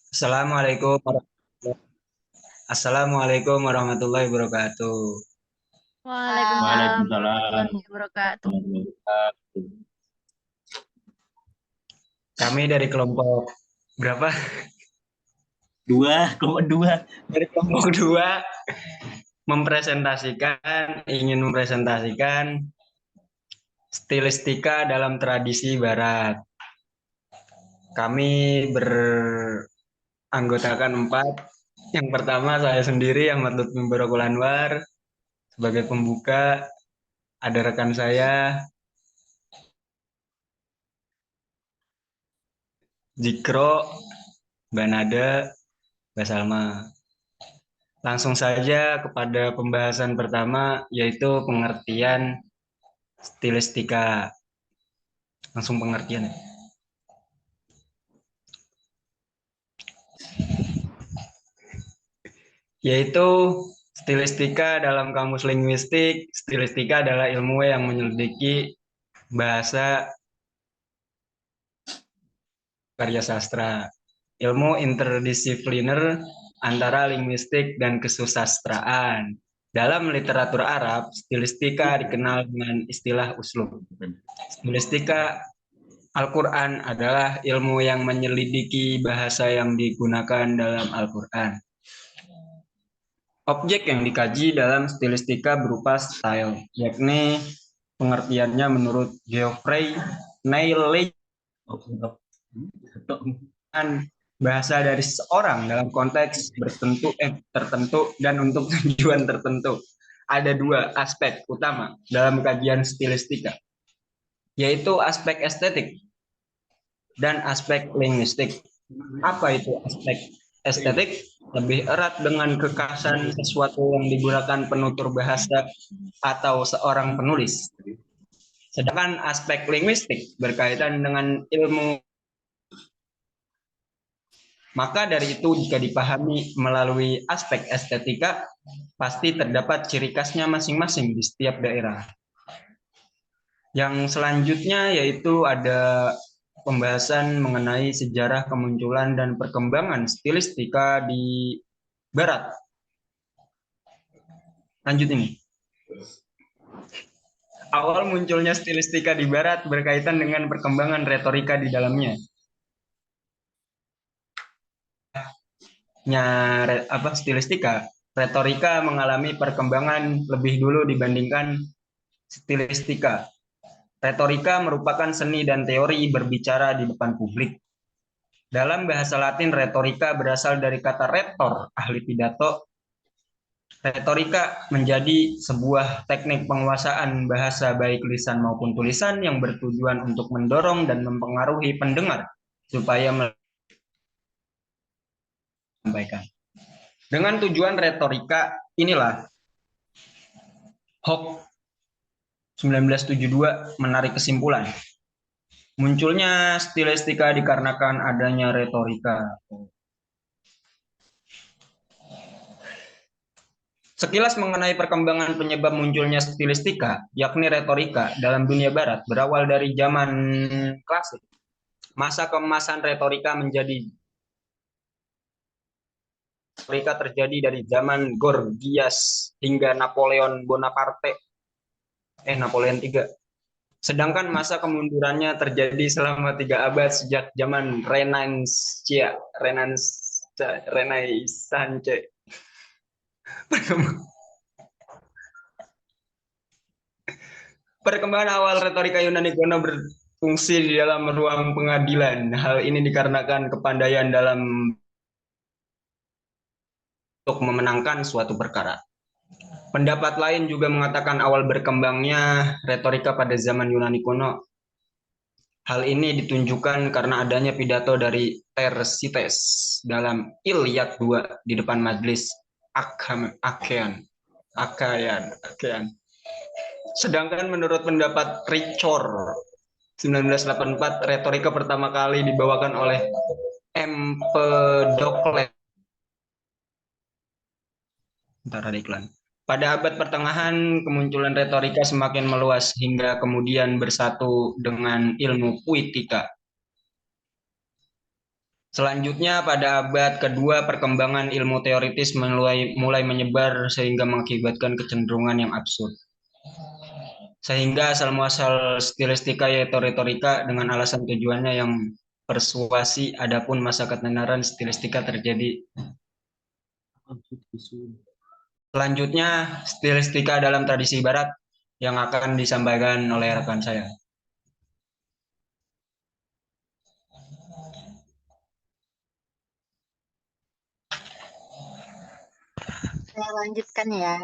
Assalamualaikum Assalamualaikum warahmatullahi wabarakatuh. Waalaikumsalam Waalaikumsalam warahmatullahi wabarakatuh. warahmatullahi wabarakatuh. Kami dari kelompok berapa? Kelompok dua. Dari kelompok dua ingin mempresentasikan stilistika dalam tradisi Barat. Kami beranggotakan empat. Yang pertama saya sendiri Ahmad Lutfi Barokul Anwar sebagai pembuka. Ada rekan saya Zikro, Banada, Basalma. Langsung saja kepada pembahasan pertama, yaitu pengertian stilistika. Langsung pengertian. Yaitu stilistika dalam kamus linguistik. Stilistika adalah ilmu yang menyelidiki bahasa karya sastra. Ilmu interdisipliner antara linguistik dan kesusastraan. Dalam literatur Arab, stilistika dikenal dengan istilah uslub. Stilistika Al-Quran adalah ilmu yang menyelidiki bahasa yang digunakan dalam Al-Quran. Objek yang dikaji dalam stilistika berupa style, yakni pengertiannya menurut Geoffrey Neil bahasa dari seseorang dalam konteks tertentu dan untuk tujuan tertentu. Ada dua aspek utama dalam kajian stilistika, yaitu aspek estetik dan aspek linguistik. Apa itu aspek estetik? Lebih erat dengan kekhasan sesuatu yang digunakan penutur bahasa atau seorang penulis. Sedangkan aspek linguistik berkaitan dengan ilmu. Maka dari itu jika dipahami melalui aspek estetika, pasti terdapat ciri khasnya masing-masing di setiap daerah. Yang selanjutnya yaitu ada pembahasan mengenai sejarah kemunculan dan perkembangan stilistika di Barat. Lanjut ini. Awal munculnya stilistika di Barat berkaitan dengan perkembangan retorika di dalamnya. Stilistika, retorika mengalami perkembangan lebih dulu dibandingkan stilistika. Retorika merupakan seni dan teori berbicara di depan publik. Dalam bahasa Latin, retorika berasal dari kata retor, ahli pidato. Retorika menjadi sebuah teknik penguasaan bahasa baik lisan maupun tulisan yang bertujuan untuk mendorong dan mempengaruhi pendengar supaya menyampaikan. Dengan tujuan retorika, inilah Hock 1972 menarik kesimpulan. Munculnya stilistika dikarenakan adanya retorika. Sekilas mengenai perkembangan penyebab munculnya stilistika, yakni retorika dalam dunia barat, berawal dari zaman klasik. Masa keemasan retorika terjadi dari zaman Gorgias hingga Napoleon Bonaparte, Napoleon III. Sedangkan masa kemundurannya terjadi selama 3 abad sejak zaman Renaissance. Perkembangan awal retorika Yunani kuno berfungsi di dalam ruang pengadilan. Hal ini dikarenakan kepandaian dalam untuk memenangkan suatu perkara. Pendapat lain juga mengatakan awal berkembangnya retorika pada zaman Yunani kuno. Hal ini ditunjukkan karena adanya pidato dari Thersites dalam Iliad 2 di depan majelis Achaean. Sedangkan menurut pendapat Richard 1984, retorika pertama kali dibawakan oleh Empedokles. Pada abad pertengahan, kemunculan retorika semakin meluas hingga kemudian bersatu dengan ilmu puitika. Selanjutnya, pada abad kedua, perkembangan ilmu teoritis mulai menyebar sehingga mengakibatkan kecenderungan yang absurd. Sehingga asal muasal stilistika yaitu retorika dengan alasan tujuannya yang persuasi, adapun masa ketenaran stilistika terjadi. Selanjutnya, stilistika dalam tradisi barat yang akan disampaikan oleh rekan saya. Saya lanjutkan ya.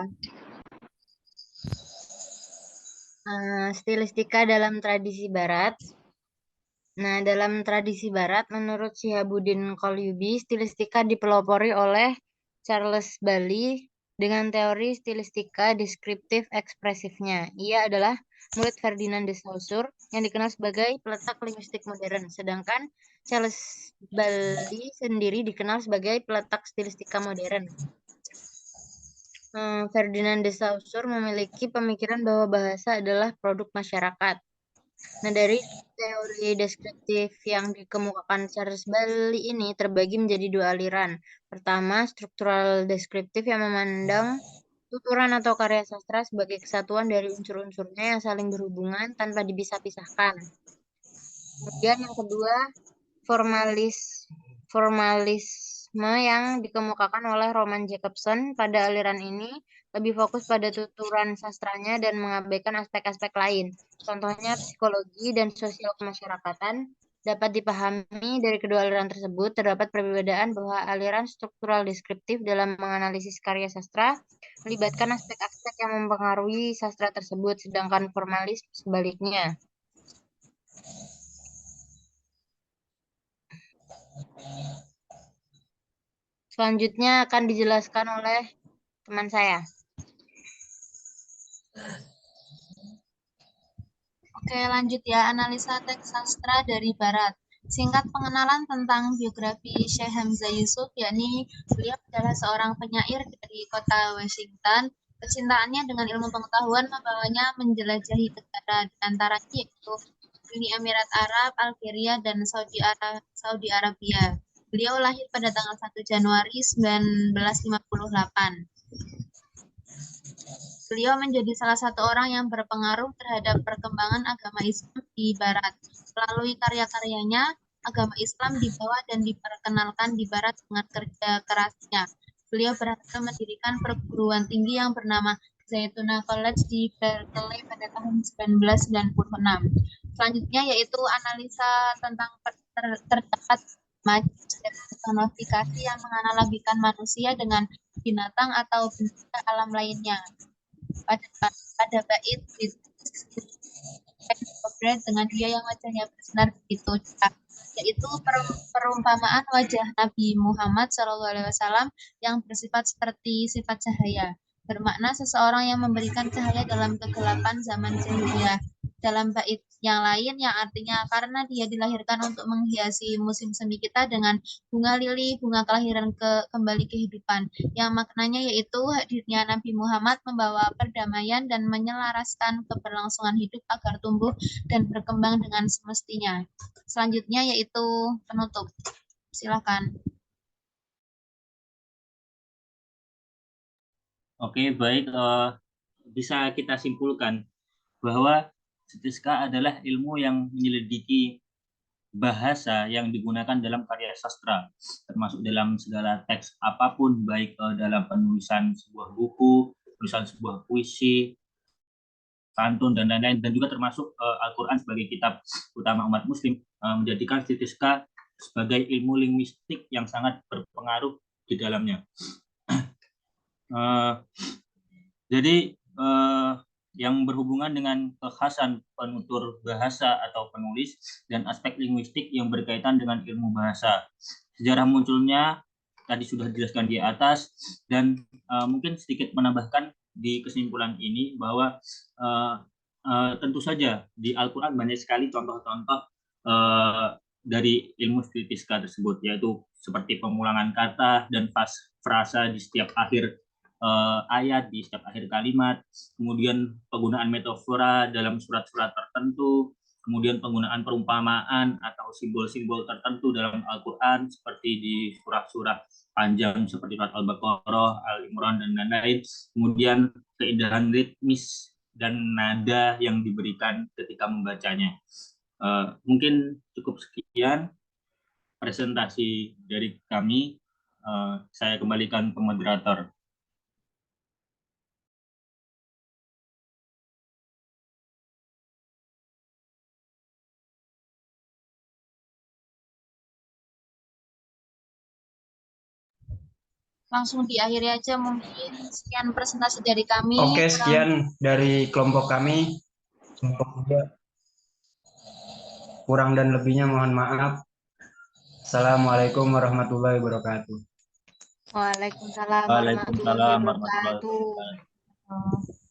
Stilistika dalam tradisi barat. Nah, dalam tradisi barat, menurut Shihabuddin Qalyubi, stilistika dipelopori oleh Charles Bailey dengan teori stilistika deskriptif ekspresifnya. Ia adalah murid Ferdinand de Saussure yang dikenal sebagai peletak linguistik modern, sedangkan Charles Bailey sendiri dikenal sebagai peletak stilistika modern. Ferdinand de Saussure memiliki pemikiran bahwa bahasa adalah produk masyarakat. Nah, dari teori deskriptif yang dikemukakan Charles Bailey ini terbagi menjadi dua aliran. Pertama, struktural deskriptif yang memandang tuturan atau karya sastra sebagai kesatuan dari unsur-unsurnya yang saling berhubungan tanpa dipisah-pisahkan. Kemudian yang kedua, formalisme yang dikemukakan oleh Roman Jakobson. Pada aliran ini lebih fokus pada tuturan sastranya dan mengabaikan aspek-aspek lain. Contohnya psikologi dan sosial kemasyarakatan. Dapat dipahami dari kedua aliran tersebut, terdapat perbedaan bahwa aliran struktural deskriptif dalam menganalisis karya sastra melibatkan aspek-aspek yang mempengaruhi sastra tersebut, sedangkan formalis sebaliknya. Selanjutnya akan dijelaskan oleh teman saya. Oke, lanjut ya, analisa teks sastra dari Barat. Singkat pengenalan tentang biografi Syekh Hamzah Yusuf, yakni beliau adalah seorang penyair dari kota Washington. Kecintaannya dengan ilmu pengetahuan membawanya menjelajahi negara, di antaranya yaitu Uni Emirat Arab, Algeria, dan Saudi Arabia. Beliau lahir pada tanggal 1 Januari 1958. Beliau menjadi salah satu orang yang berpengaruh terhadap perkembangan agama Islam di Barat. Melalui karya-karyanya, agama Islam dibawa dan diperkenalkan di Barat dengan kerja kerasnya. Beliau berhasil mendirikan perguruan tinggi yang bernama Zaytuna College di Berkeley pada tahun 1996. Selanjutnya yaitu analisa tentang terdapat personifikasi yang menganalogikan manusia dengan binatang atau benda alam lainnya. Pada bait dengan dia yang wajahnya bersinar begitu cerah, yaitu perumpamaan wajah Nabi Muhammad SAW yang bersifat seperti sifat cahaya, bermakna seseorang yang memberikan cahaya dalam kegelapan zaman jahiliyah. Dalam bait yang lain yang artinya karena dia dilahirkan untuk menghiasi musim semi kita dengan bunga lili, bunga kelahiran kembali kehidupan, yang maknanya yaitu hadirnya Nabi Muhammad membawa perdamaian dan menyelaraskan keberlangsungan hidup agar tumbuh dan berkembang dengan semestinya. Selanjutnya yaitu penutup. Silakan. Oke, baik. Bisa kita simpulkan bahwa stilistika adalah ilmu yang menyelidiki bahasa yang digunakan dalam karya sastra, termasuk dalam segala teks apapun, baik dalam penulisan sebuah buku, tulisan sebuah puisi, pantun, dan lain-lain, dan juga termasuk Al-Quran sebagai kitab utama umat muslim, menjadikan stilistika sebagai ilmu linguistik yang sangat berpengaruh di dalamnya. Jadi yang berhubungan dengan kekhasan penutur bahasa atau penulis dan aspek linguistik yang berkaitan dengan ilmu bahasa. Sejarah munculnya tadi sudah dijelaskan di atas, dan mungkin sedikit menambahkan di kesimpulan ini bahwa tentu saja di Al-Quran banyak sekali contoh-contoh dari ilmu stilistika tersebut, yaitu seperti pengulangan kata dan frasa di setiap akhir ayat, di setiap akhir kalimat, kemudian penggunaan metafora dalam surat-surat tertentu, kemudian penggunaan perumpamaan atau simbol-simbol tertentu dalam Al-Quran seperti di surah-surah panjang seperti surat Al-Baqarah, Al-Imran, dan lain-lain. Kemudian keindahan ritmis dan nada yang diberikan ketika membacanya. Mungkin cukup sekian presentasi dari kami. Saya kembalikan ke moderator. Langsung diakhiri aja mungkin. Sekian presentasi dari kami. Oke, sekian dari kelompok kami. Kurang dan lebihnya mohon maaf. Assalamualaikum warahmatullahi wabarakatuh. Waalaikumsalam Waalaikumsalam warahmatullahi warahmatullahi wabarakatuh. wabarakatuh.